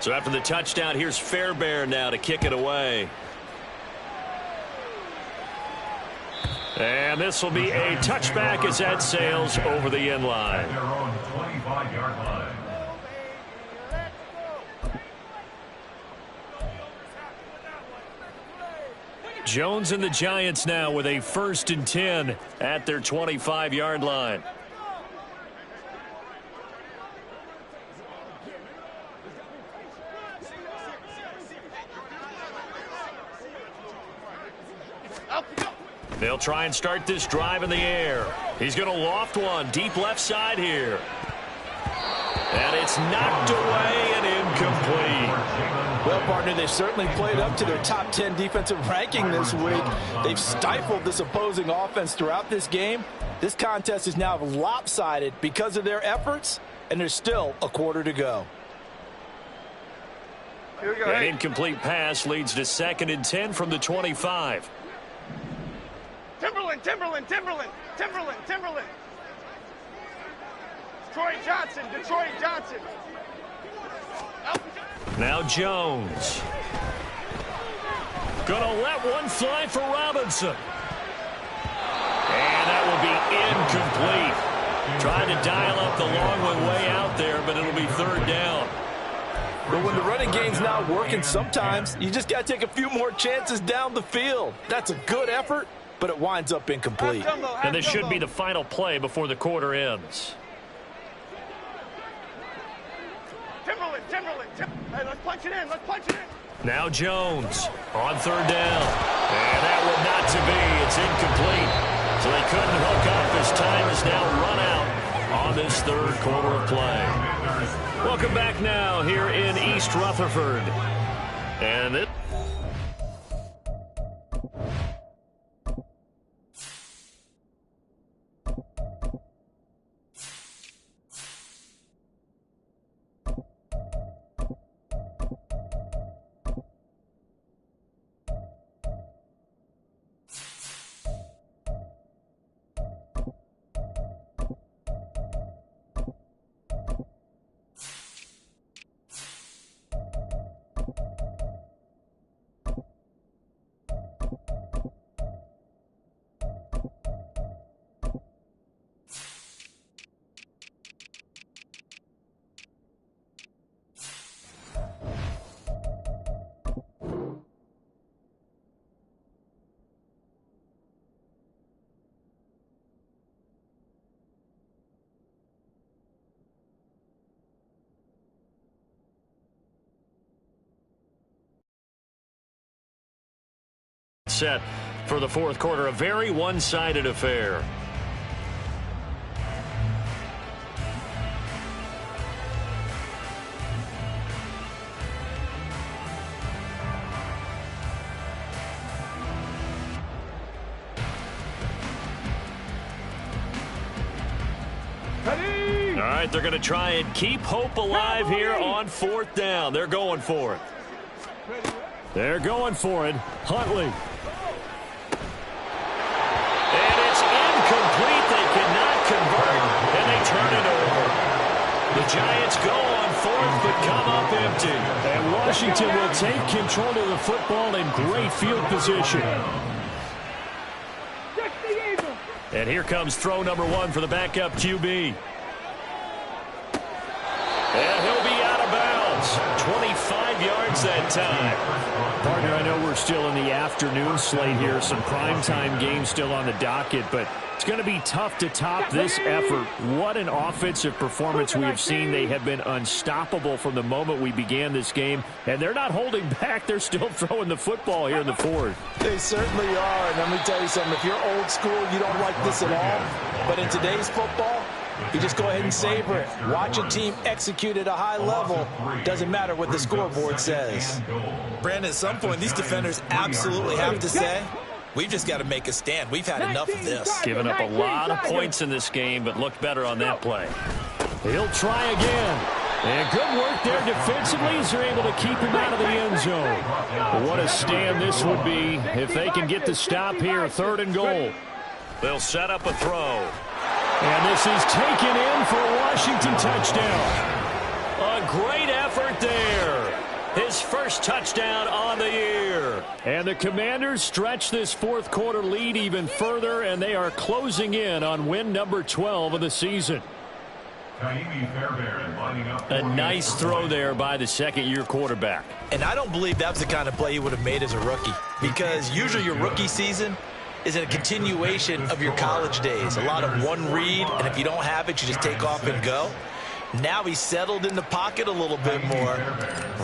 So after the touchdown, here's Fairbairn now to kick it away. And this will be a touchback as that sails over the end line. At their own 25-yard line. Jones and the Giants now with a 1st and 10 at their 25-yard line. They'll try and start this drive in the air. He's going to loft one deep left side here. And it's knocked away and incomplete. Well, partner, they've certainly played up to their top 10 defensive ranking this week. They've stifled this opposing offense throughout this game. This contest is now lopsided because of their efforts, and there's still a quarter to go. An incomplete pass leads to 2nd and 10 from the 25. Timberland. Detroit Johnson. Now Jones. Gonna let one fly for Robinson. And that will be incomplete. Trying to dial up the long one way out there, but it'll be 3rd down. But when the running game's not working, sometimes you just got to take a few more chances down the field. That's a good effort, but it winds up incomplete. And this should be the final play before the quarter ends. Timberland. Hey, let's punch it in. Now Jones on 3rd down. And that will not to be. It's incomplete. So they couldn't hook up. His time is now run out on this 3rd quarter of play. Welcome back now here in East Rutherford. And it... set for the 4th quarter. A very one-sided affair. All right, they're going to try and keep hope alive here on 4th down. They're going for it. They're going for it. Huntley. And it's incomplete. They cannot convert, and they turn it over. The Giants go on 4th, but come up empty. And Washington will take control of the football in great field position. And here comes throw number 1 for the backup QB. And he'll be out of bounds. 25 yards that time. Partner, I know we're still in the afternoon slate here. Some primetime games still on the docket, but it's going to be tough to top this effort. What an offensive performance we have seen. They have been unstoppable from the moment we began this game, and they're not holding back. They're still throwing the football here in the 4th. They certainly are, and let me tell you something. If you're old school, you don't like this at all. But in today's football, You just go ahead and savor it. Watch a team execute at a high level. Doesn't matter what the scoreboard says. Brandon, at some point, these defenders absolutely have to say, we've just got to make a stand. We've had enough of this. Giving up a lot of points in this game, but looked better on that play. He'll try again. And good work there defensively as they're able to keep him out of the end zone. But what a stand this would be if they can get the stop here, 3rd and goal. They'll set up a throw. And this is taken in for a Washington touchdown. A great effort there. His first touchdown on the year. And the Commanders stretch this 4th quarter lead even further, and they are closing in on win number 12 of the season. A nice throw there by the second-year quarterback. And I don't believe that's the kind of play he would have made as a rookie, because usually your rookie season is a continuation of your college days. A lot of one read, and if you don't have it, you just take off and go. Now he's settled in the pocket a little bit more,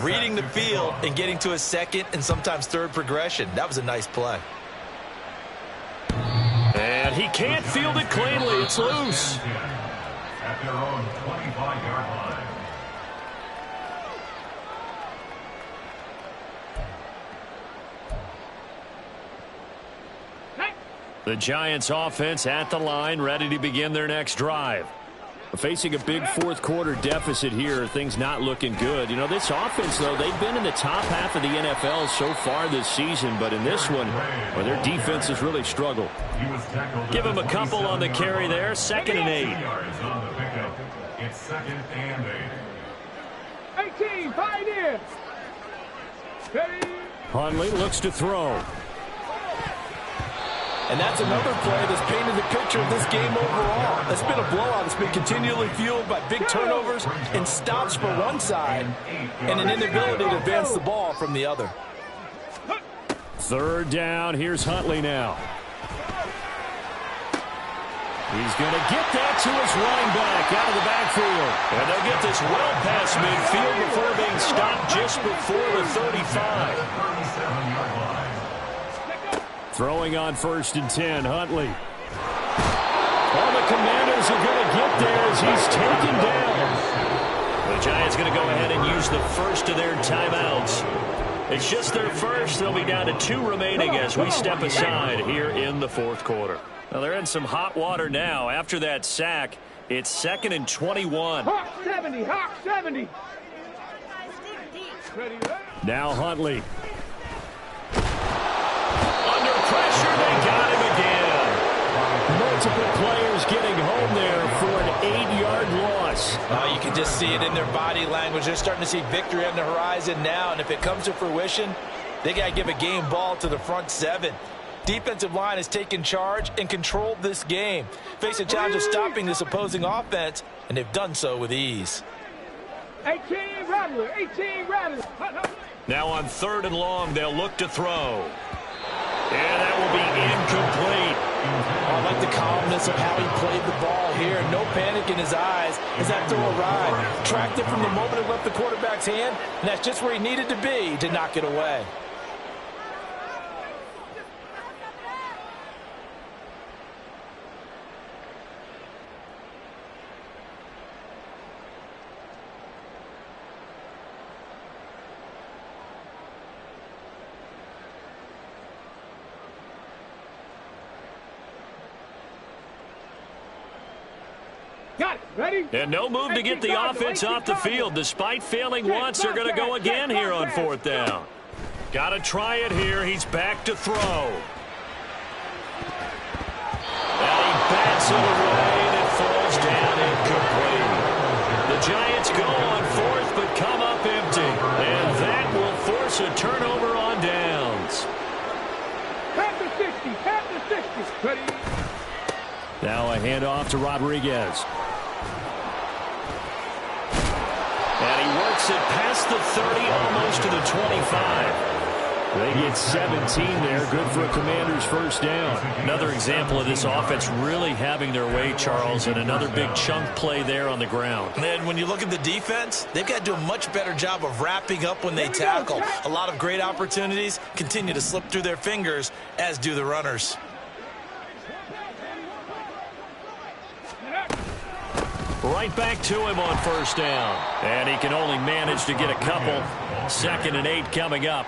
reading the field and getting to a second and sometimes third progression. That was a nice play. And he can't field it cleanly. It's loose. At their own 25-yard line. The Giants offense at the line, ready to begin their next drive. Facing a big 4th quarter deficit here, things not looking good. You know, this offense, though, they've been in the top half of the NFL so far this season, but in this one, well, their defense has really struggled. Give them a couple on the carry there, 2nd and 8. It's 2nd and 8. 18, pioneer. Hundley looks to throw. And that's another play that's painted the picture of this game overall. It's been a blowout. It's been continually fueled by big turnovers and stops for one side and an inability to advance the ball from the other. 3rd down. Here's Huntley now. He's going to get that to his running back out of the backfield. And they'll get this well past midfield before being stopped just before the 35. Throwing on 1st and 10, Huntley. All the Commanders are going to get there as he's taken down. The Giants going to go ahead and use the first of their timeouts. It's just their first. They'll be down to 2 remaining as we step aside here in the 4th quarter. Well, they're in some hot water now. After that sack, it's 2nd and 21. Hawk 70, Hawk 70. Now Huntley. Pressure, they got him again. Multiple players getting home there for an 8-yard loss. You can just see it in their body language. They're starting to see victory on the horizon now, and if it comes to fruition, they got to give a game ball to the front 7. Defensive line has taken charge and controlled this game. Face a challenge of stopping this opposing offense, and they've done so with ease. 18 Rattler, 18 Rattler. Now on 3rd and long, they'll look to throw. And that will be incomplete. I like the calmness of how he played the ball here. No panic in his eyes as that throw arrived. Tracked it from the moment it left the quarterback's hand, and that's just where he needed to be to knock it away. Got it. Ready? And no move to get the offense off the field. Despite failing once, they're going to go again here on 4th down. Got to try it here. He's back to throw. And he bats it away, and it falls down incomplete. The Giants go on 4th, but come up empty. And that will force a turnover on downs. Pat the 60, pat the 60. Ready? Now a handoff to Rodriguez. And he works it past the 30, almost to the 25. They get 17 there. Good for a Commander's first down. Another example of this offense really having their way, Charles, and another big chunk play there on the ground. And when you look at the defense, they've got to do a much better job of wrapping up when they tackle. A lot of great opportunities continue to slip through their fingers, as do the runners. Right back to him on first down. And he can only manage to get a couple. 2nd and 8 coming up.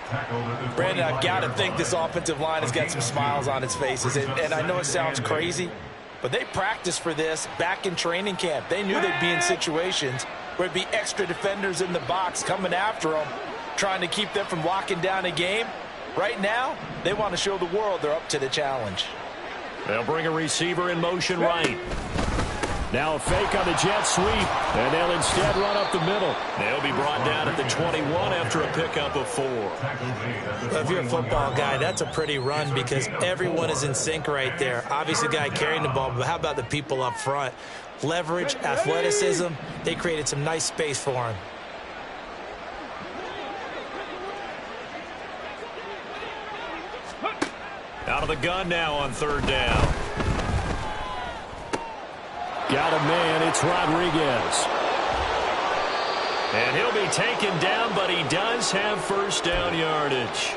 Brandon, I've got to think this offensive line has got some smiles on its faces. And I know it sounds crazy, but they practiced for this back in training camp. They knew they'd be in situations where it'd be extra defenders in the box coming after them, trying to keep them from locking down a game. Right now, they want to show the world they're up to the challenge. They'll bring a receiver in motion right. Now a fake on the jet sweep, and they'll instead run up the middle. They'll be brought down at the 21 after a pickup of 4. Well, if you're a football guy, that's a pretty run because everyone is in sync right there. Obviously, the guy carrying the ball, but how about the people up front? Leverage, athleticism, they created some nice space for him. Out of the gun now on 3rd down. Got a man, it's Rodriguez. And he'll be taken down, but he does have first down yardage.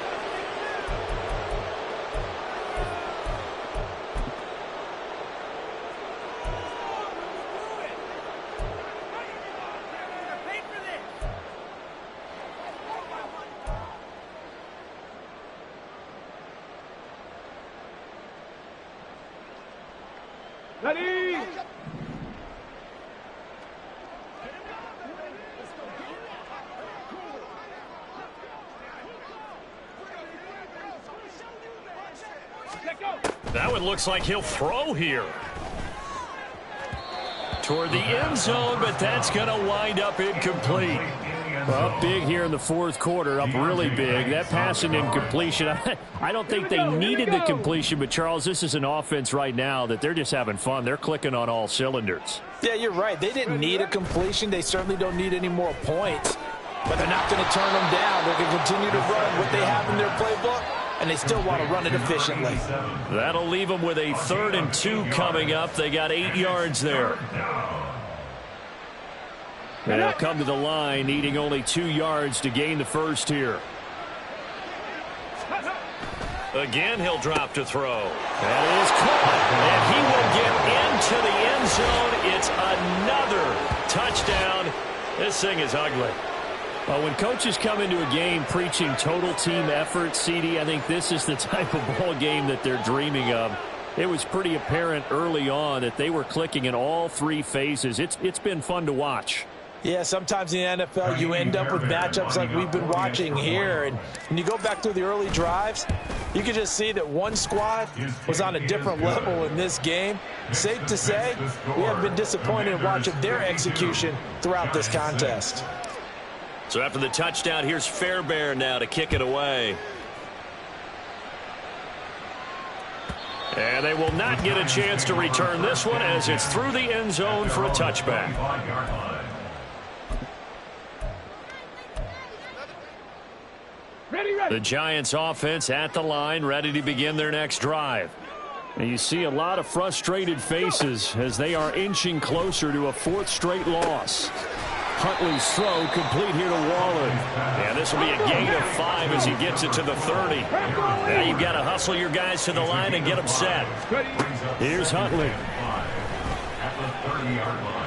Ready? That one looks like he'll throw here. Toward the end zone, but that's going to wind up incomplete. Well, up big here in the 4th quarter, up really big. That passing incompletion, I don't think they needed the completion, but Charles, this is an offense right now that they're just having fun. They're clicking on all cylinders. Yeah, you're right. They didn't need a completion. They certainly don't need any more points, but they're not going to turn them down. They're going to continue to run what they have in their playbook, and they still want to run it efficiently. That'll leave them with a 3rd and 2 coming up. They got 8 yards there. And they'll come to the line, needing only 2 yards to gain the first here. Again, he'll drop to throw. That is caught. And he will get into the end zone. It's another touchdown. This thing is ugly. Well, when coaches come into a game preaching total team effort, CD, I think this is the type of ball game that they're dreaming of. It was pretty apparent early on that they were clicking in all 3 phases. It's been fun to watch. Yeah, sometimes in the NFL you end up with matchups like we've been watching here. And when you go back through the early drives, you can just see that one squad was on a different level in this game. Safe to say, we have been disappointed in watching their execution throughout this contest. So after the touchdown, here's Fairbairn now to kick it away. And they will not get a chance to return this one as it's through the end zone for a touchback. The Giants offense at the line, ready to begin their next drive. And you see a lot of frustrated faces as they are inching closer to a 4th straight loss. Huntley's throw complete here to Waller. And this will be a gain of 5 as he gets it to the 30. Now you've got to hustle your guys to the line and get them set. Here's Huntley. At the 30-yard line.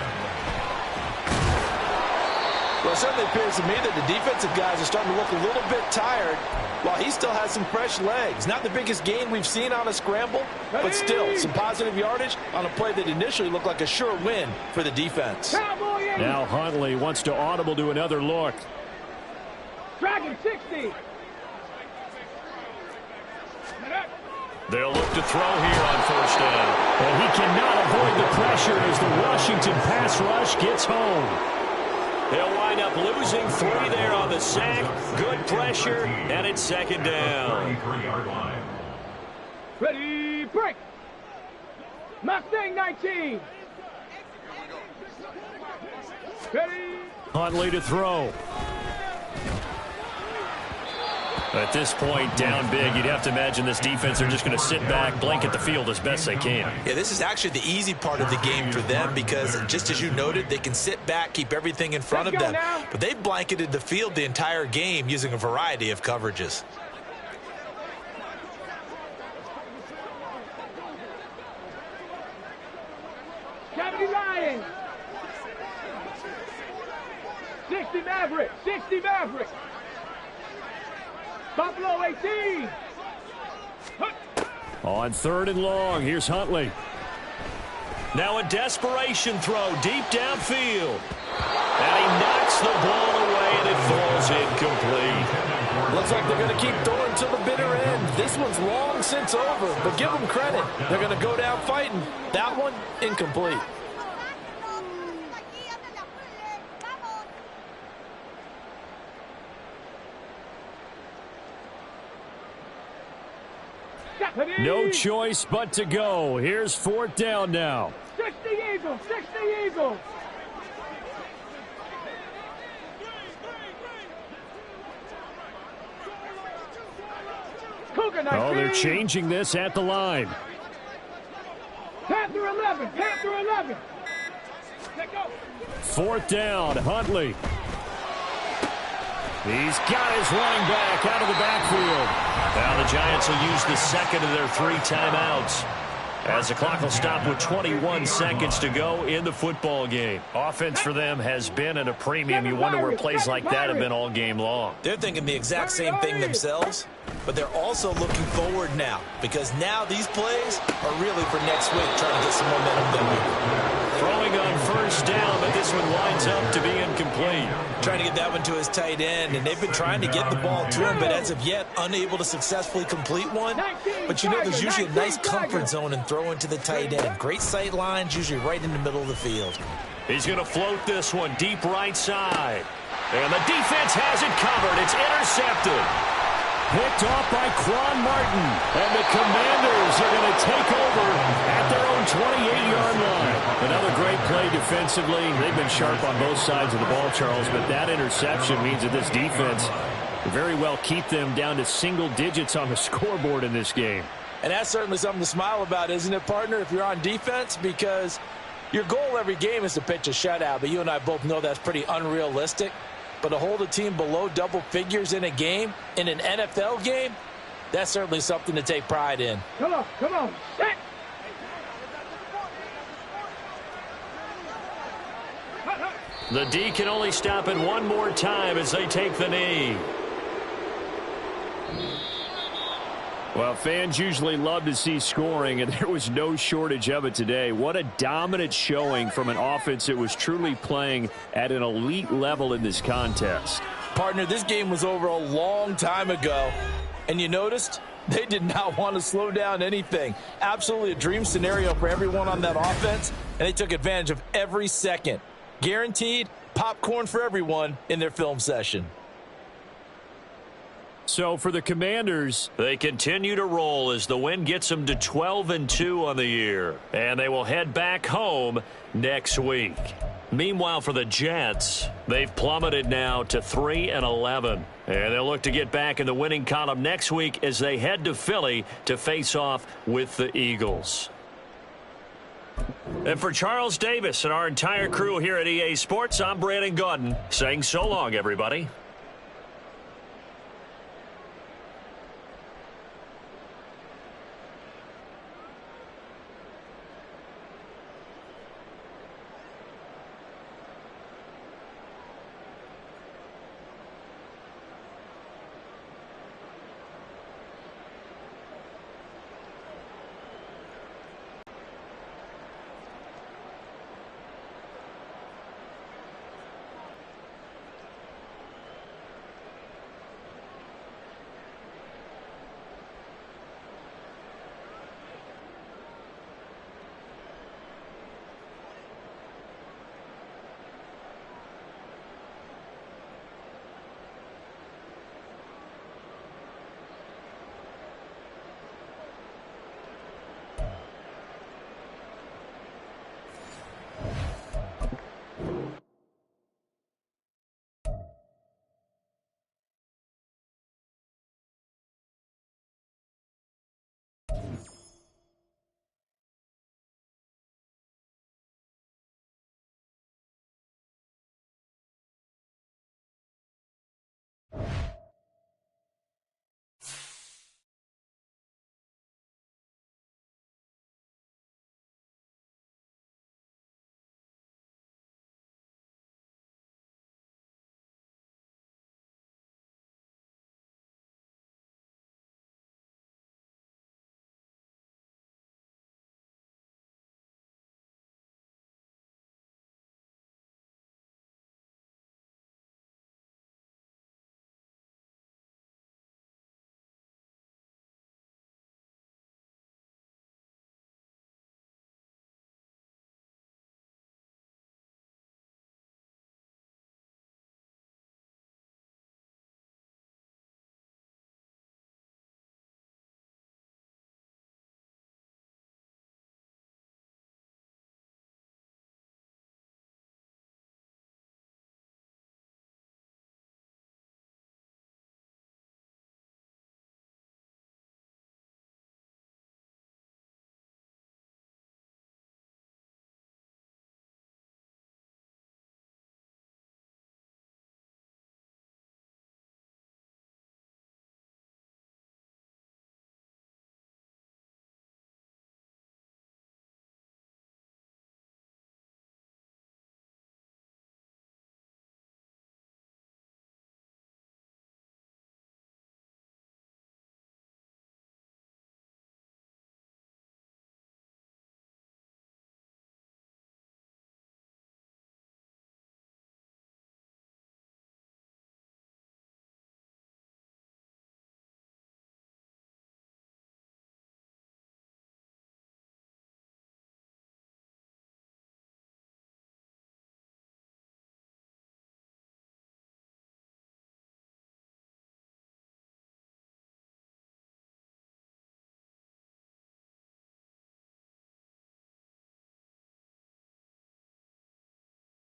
Well, it certainly appears to me that the defensive guys are starting to look a little bit tired while he still has some fresh legs. Not the biggest gain we've seen on a scramble, but still some positive yardage on a play that initially looked like a sure win for the defense. Now Huntley wants to audible to another look. Dragon 60. They'll look to throw here on first down. And he cannot avoid the pressure as the Washington pass rush gets home. They'll wind up losing 3 there on the sack. Good pressure, and it's 2nd down. 33-yard line. Ready, break. Mustang 19. Ready. Huntley to throw. At this point, down big, you'd have to imagine this defense are just going to sit back, blanket the field as best they can. Yeah, this is actually the easy part of the game for them because, just as you noted, they can sit back, keep everything in front of them. But they blanketed the field the entire game using a variety of coverages. 60 Maverick. 60 Maverick. Buffalo 18. On 3rd and long, here's Huntley. Now a desperation throw deep downfield. And he knocks the ball away, and it falls incomplete. Looks like they're going to keep throwing to the bitter end. This one's long since over, but give them credit. They're going to go down fighting. That one, incomplete. No choice but to go. Here's 4th down now. 60 Eagles. 60 Eagles. Oh, they're changing this at the line. Panther 11. Panther 11. Let go. 4th down, Huntley. He's got his running back out of the backfield. Now the Giants will use the second of their 3 timeouts, as the clock will stop with 21 seconds to go in the football game. Offense for them has been at a premium. You wonder where plays like that have been all game long. They're thinking the exact same thing themselves, but they're also looking forward now, because now these plays are really for next week, trying to get some momentum going. Throwing on 1st down, but this one winds up to be incomplete. Trying to get that one to his tight end, and they've been trying to get the ball to him, but as of yet, unable to successfully complete one. But you know, there's usually a nice comfort zone in throwing to the tight end. Great sight lines, usually right in the middle of the field. He's going to float this one deep right side. And the defense has it covered. It's intercepted. Picked off by Quan Martin. And the Commanders are going to take over at their own 28-yard line. Another great play defensively. They've been sharp on both sides of the ball, Charles, but that interception means that this defense will very well keep them down to single digits on the scoreboard in this game. And that's certainly something to smile about, isn't it, partner, if you're on defense? Because your goal every game is to pitch a shutout, but you and I both know that's pretty unrealistic. But to hold a team below double figures in a game, in an NFL game, that's certainly something to take pride in. Come on, come on. Set. The D can only stop it one more time as they take the knee. Well, fans usually love to see scoring, and there was no shortage of it today. What a dominant showing from an offense that was truly playing at an elite level in this contest. Partner, this game was over a long time ago, and you noticed they did not want to slow down anything. Absolutely a dream scenario for everyone on that offense, and they took advantage of every second. Guaranteed popcorn for everyone in their film session. So for the Commanders, they continue to roll as the win gets them to 12-2 on the year. And they will head back home next week. Meanwhile, for the Jets, they've plummeted now to 3-11. And they'll look to get back in the winning column next week as they head to Philly to face off with the Eagles. And for Charles Davis and our entire crew here at EA Sports, I'm Brandon Gaudin saying so long, everybody.